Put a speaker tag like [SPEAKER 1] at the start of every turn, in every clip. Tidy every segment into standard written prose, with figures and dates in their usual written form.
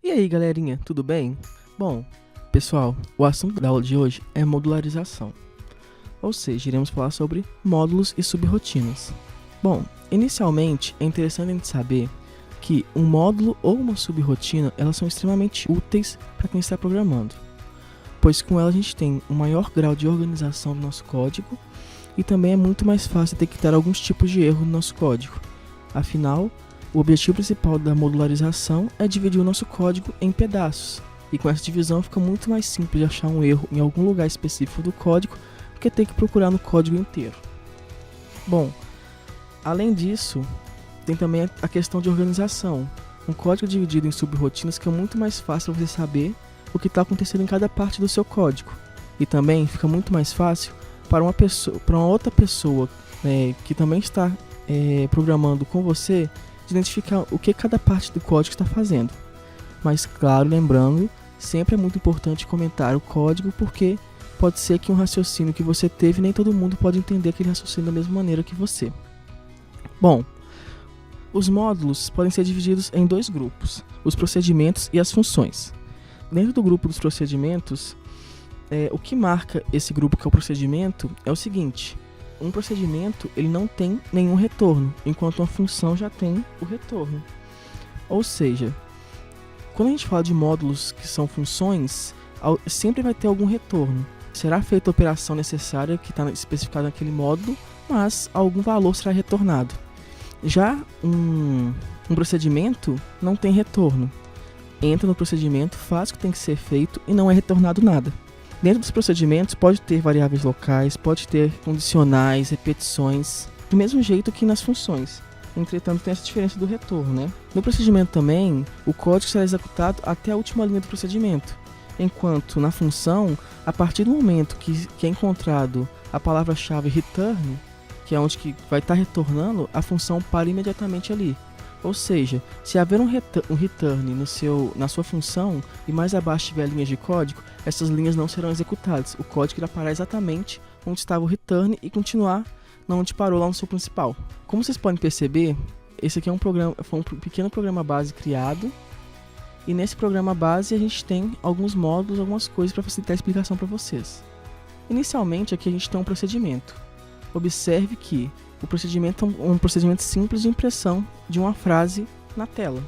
[SPEAKER 1] E aí, galerinha, tudo bem? Bom, pessoal, o assunto da aula de hoje é modularização. Ou seja, iremos falar sobre módulos e subrrotinas. Bom, inicialmente é interessante a gente saber que um módulo ou uma subrrotina, elas são extremamente úteis para quem está programando, pois com ela a gente tem um maior grau de organização do nosso código e também é muito mais fácil detectar alguns tipos de erro no nosso código. Afinal, o objetivo principal da modularização é dividir o nosso código em pedaços, e com essa divisão fica muito mais simples de achar um erro em algum lugar específico do código do que ter que procurar no código inteiro. Bom, além disso, tem também a questão de organização. Um código dividido em subrrotinas fica muito mais fácil para você saber o que está acontecendo em cada parte do seu código, e também fica muito mais fácil para uma outra pessoa que também está programando com você, de identificar o que cada parte do código está fazendo. Mas claro, lembrando, sempre é muito importante comentar o código, porque pode ser que um raciocínio que você teve, nem todo mundo pode entender aquele raciocínio da mesma maneira que você. Bom, os módulos podem ser divididos em dois grupos, os procedimentos e as funções. Dentro do grupo dos procedimentos, o que marca esse grupo que é o procedimento é o seguinte: um procedimento ele não tem nenhum retorno, enquanto uma função já tem o retorno. Ou seja, quando a gente fala de módulos que são funções, sempre vai ter algum retorno. Será feita a operação necessária que está especificada naquele módulo, mas algum valor será retornado. Já um procedimento não tem retorno. Entra no procedimento, faz o que tem que ser feito e não é retornado nada. Dentro dos procedimentos pode ter variáveis locais, pode ter condicionais, repetições, do mesmo jeito que nas funções. Entretanto, tem essa diferença do retorno, né? No procedimento também, o código será executado até a última linha do procedimento, enquanto na função, a partir do momento que é encontrado a palavra-chave return, que é onde que vai estar retornando, a função para imediatamente ali. Ou seja, se haver um return na sua função e mais abaixo tiver linhas de código, essas linhas não serão executadas. O código irá parar exatamente onde estava o return e continuar onde parou lá no seu principal. Como vocês podem perceber, esse aqui foi um pequeno programa base criado, e nesse programa base a gente tem alguns módulos, algumas coisas para facilitar a explicação para vocês. Inicialmente aqui a gente tem um procedimento. Observe que o procedimento é um procedimento simples de impressão de uma frase na tela.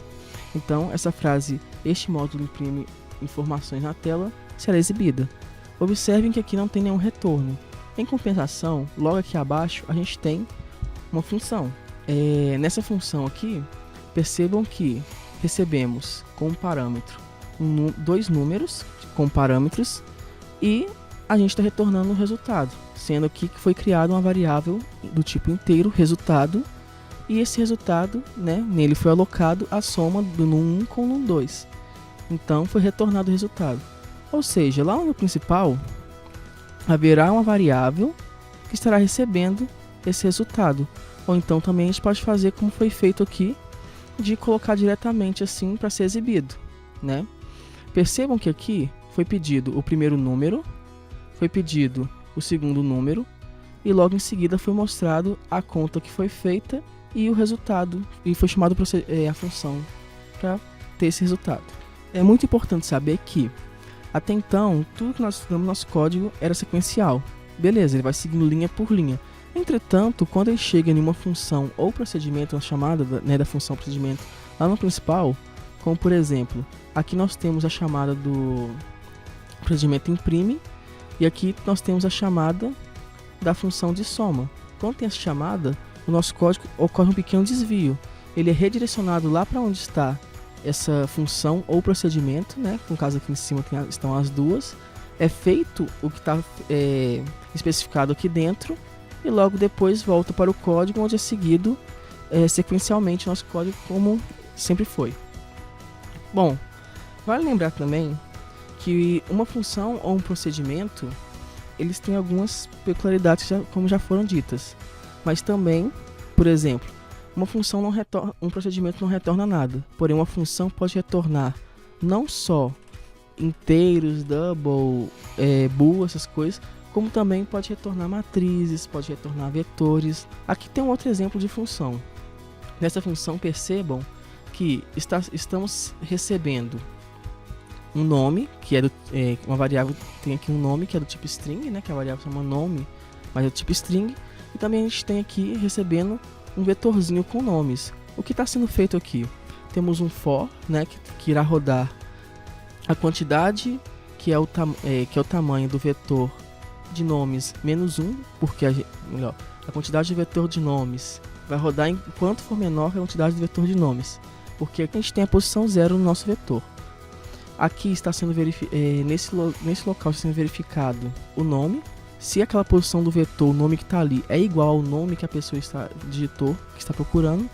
[SPEAKER 1] Então, essa frase, este módulo imprime informações na tela, será exibida. Observem que aqui não tem nenhum retorno. Em compensação, logo aqui abaixo, a gente tem uma função. Nessa função aqui, percebam que recebemos como parâmetro dois números com parâmetros e a gente está retornando o resultado, sendo aqui que foi criada uma variável do tipo inteiro, resultado, e esse resultado, nele foi alocado a soma do num1 com o num2. Então foi retornado o resultado. Ou seja, lá no principal, haverá uma variável que estará recebendo esse resultado. Ou então também a gente pode fazer como foi feito aqui, de colocar diretamente assim para ser exibido, né? Percebam que aqui foi pedido o primeiro número, foi pedido o segundo número e logo em seguida foi mostrado a conta que foi feita e o resultado, e foi chamado a função para ter esse resultado. É muito importante saber que até então tudo que nós estudamos no nosso código era sequencial. Beleza, ele vai seguindo linha por linha. Entretanto, quando ele chega em uma função ou procedimento, uma chamada da função procedimento lá no principal, como por exemplo, aqui nós temos a chamada do procedimento imprime, e aqui nós temos a chamada da função de soma. Quando tem essa chamada, o nosso código ocorre um pequeno desvio. Ele é redirecionado lá para onde está essa função ou procedimento, no caso aqui em cima estão as duas. É feito o que está especificado aqui dentro e logo depois volta para o código, onde é seguido sequencialmente o nosso código como sempre foi. Bom, vale lembrar também que uma função ou um procedimento, eles têm algumas peculiaridades como já foram ditas, mas também, por exemplo, uma função um procedimento não retorna nada, porém uma função pode retornar não só inteiros, double, bool, essas coisas, como também pode retornar matrizes, pode retornar vetores. Aqui tem um outro exemplo de função. Nessa função, percebam que estamos recebendo um nome, que é uma variável, tem aqui um nome que é do tipo string, né, que a variável chama nome, mas é do tipo string, e também a gente tem aqui recebendo um vetorzinho com nomes. O que está sendo feito aqui? Temos um for, né, que irá rodar a quantidade que é o tamanho do vetor de nomes menos 1, porque a quantidade de vetor de nomes vai rodar enquanto for menor que a quantidade de vetor de nomes, porque aqui a gente tem a posição 0 no nosso vetor. Aqui está sendo nesse local está sendo verificado o nome. Se aquela posição do vetor, o nome que está ali, é igual ao nome que a pessoa digitou, que está procurando.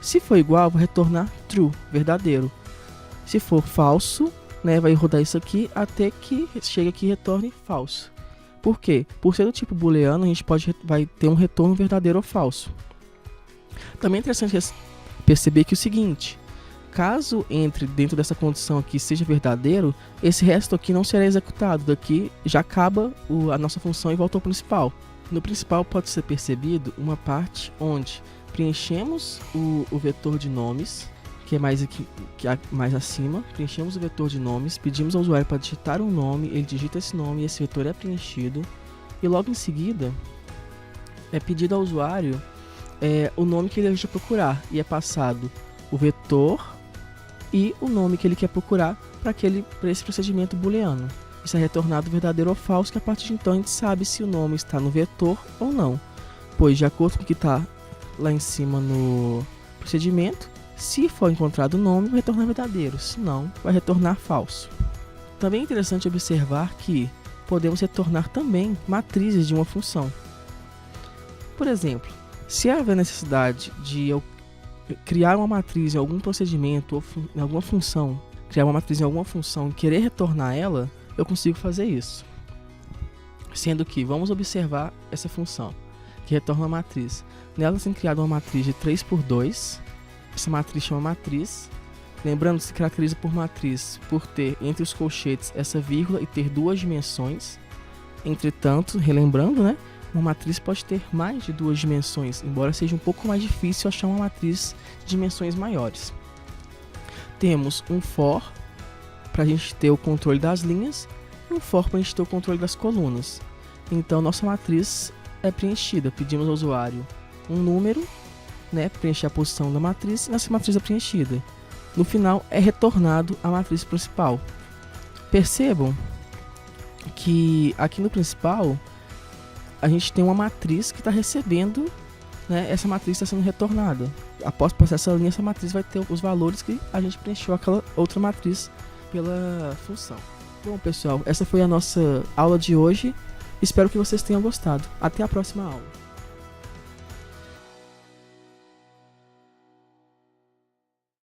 [SPEAKER 1] Se for igual, vai retornar true, verdadeiro. Se for falso, né, vai rodar isso aqui até que chegue aqui e retorne falso. Por quê? Por ser do tipo booleano, a gente vai ter um retorno verdadeiro ou falso. Também é interessante perceber que o seguinte: caso entre dentro dessa condição aqui seja verdadeiro, esse resto aqui não será executado. Daqui já acaba a nossa função e volta ao principal. No principal pode ser percebido uma parte onde preenchemos o vetor de nomes, que é mais acima. Preenchemos o vetor de nomes, pedimos ao usuário para digitar um nome, ele digita esse nome e esse vetor é preenchido. E logo em seguida é pedido ao usuário o nome que ele deseja procurar, e é passado o vetor e o nome que ele quer procurar para esse procedimento booleano. Isso é retornado verdadeiro ou falso, que a partir de então a gente sabe se o nome está no vetor ou não, pois de acordo com o que está lá em cima no procedimento, se for encontrado o nome, vai retornar verdadeiro, se não, vai retornar falso. Também é interessante observar que podemos retornar também matrizes de uma função. Por exemplo, se haver necessidade de eu criar uma matriz em algum procedimento ou em alguma função, criar uma matriz em alguma função e querer retornar ela, eu consigo fazer isso. Sendo que, vamos observar essa função, que retorna uma matriz. Nela tem criado uma matriz de 3×2, essa matriz chama matriz. Lembrando, se caracteriza por matriz por ter entre os colchetes essa vírgula e ter duas dimensões. Entretanto, relembrando, né, uma matriz pode ter mais de duas dimensões, embora seja um pouco mais difícil achar uma matriz de dimensões maiores. Temos um for para a gente ter o controle das linhas e um for para a gente ter o controle das colunas. Então, nossa matriz é preenchida. Pedimos ao usuário um número, né, preencher a posição da matriz, e nossa matriz é preenchida. No final, é retornado a matriz principal. Percebam que aqui no principal a gente tem uma matriz que está recebendo, né, essa matriz está sendo retornada. Após passar essa linha, essa matriz vai ter os valores que a gente preencheu aquela outra matriz pela função. Bom, pessoal, essa foi a nossa aula de hoje. Espero que vocês tenham gostado. Até a próxima aula.